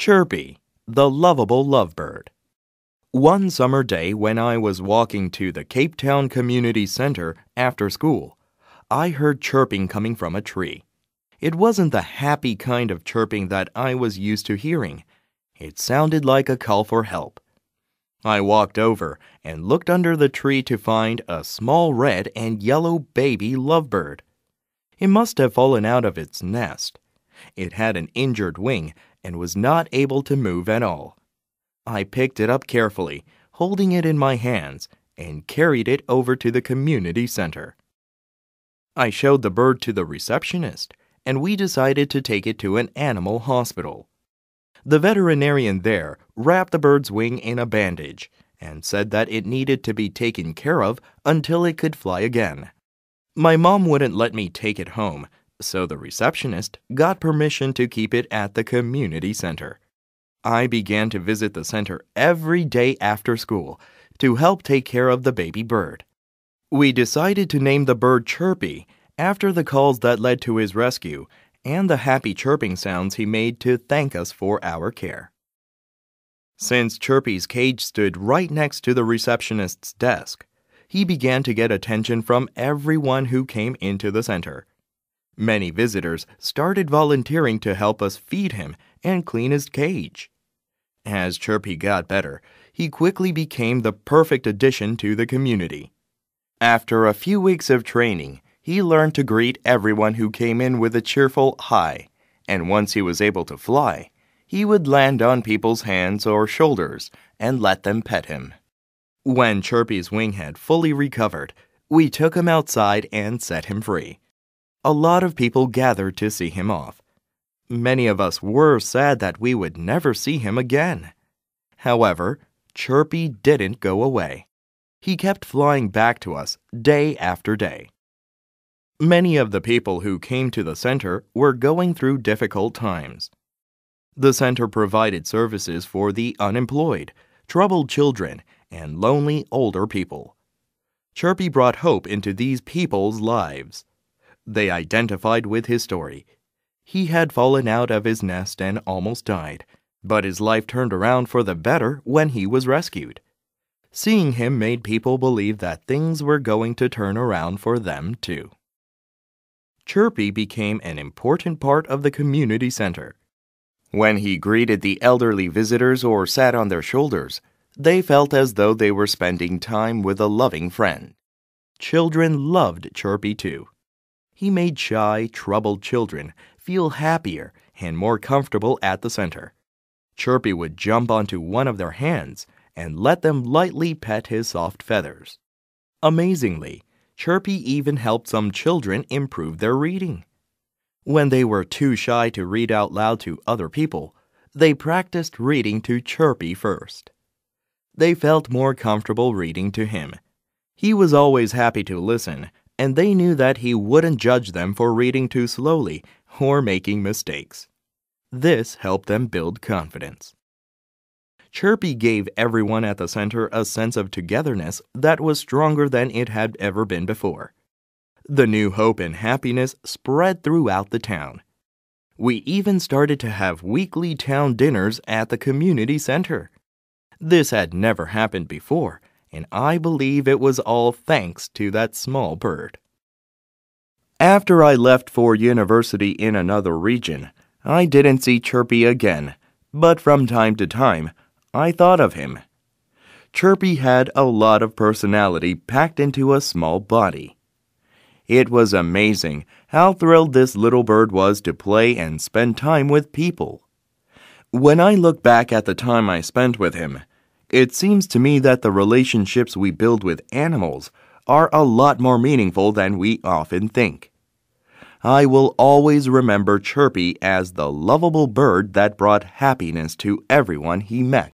Chirpy, the lovable lovebird. One summer day when I was walking to the Cape Town Community Center after school, I heard chirping coming from a tree. It wasn't the happy kind of chirping that I was used to hearing. It sounded like a call for help. I walked over and looked under the tree to find a small red and yellow baby lovebird. It must have fallen out of its nest. It had an injured wing and was not able to move at all. I picked it up carefully, holding it in my hands, and carried it over to the community center. I showed the bird to the receptionist, and we decided to take it to an animal hospital. The veterinarian there wrapped the bird's wing in a bandage and said that it needed to be taken care of until it could fly again. My mom wouldn't let me take it home, so the receptionist got permission to keep it at the community center. I began to visit the center every day after school to help take care of the baby bird. We decided to name the bird Chirpy after the calls that led to his rescue and the happy chirping sounds he made to thank us for our care. Since Chirpy's cage stood right next to the receptionist's desk, he began to get attention from everyone who came into the center. Many visitors started volunteering to help us feed him and clean his cage. As Chirpy got better, he quickly became the perfect addition to the community. After a few weeks of training, he learned to greet everyone who came in with a cheerful hi, and once he was able to fly, he would land on people's hands or shoulders and let them pet him. When Chirpy's wing had fully recovered, we took him outside and set him free. A lot of people gathered to see him off. Many of us were sad that we would never see him again. However, Chirpy didn't go away. He kept flying back to us day after day. Many of the people who came to the center were going through difficult times. The center provided services for the unemployed, troubled children, and lonely older people. Chirpy brought hope into these people's lives. They identified with his story. He had fallen out of his nest and almost died, but his life turned around for the better when he was rescued. Seeing him made people believe that things were going to turn around for them too. Chirpy became an important part of the community center. When he greeted the elderly visitors or sat on their shoulders, they felt as though they were spending time with a loving friend. Children loved Chirpy too. He made shy, troubled children feel happier and more comfortable at the center. Chirpy would jump onto one of their hands and let them lightly pet his soft feathers. Amazingly, Chirpy even helped some children improve their reading. When they were too shy to read out loud to other people, they practiced reading to Chirpy first. They felt more comfortable reading to him. He was always happy to listen, and they knew that he wouldn't judge them for reading too slowly or making mistakes. This helped them build confidence. Chirpy gave everyone at the center a sense of togetherness that was stronger than it had ever been before. The new hope and happiness spread throughout the town. We even started to have weekly town dinners at the community center. This had never happened before, and I believe it was all thanks to that small bird. After I left for university in another region, I didn't see Chirpy again, but from time to time, I thought of him. Chirpy had a lot of personality packed into a small body. It was amazing how thrilled this little bird was to play and spend time with people. When I look back at the time I spent with him, it seems to me that the relationships we build with animals are a lot more meaningful than we often think. I will always remember Chirpy as the lovable bird that brought happiness to everyone he met.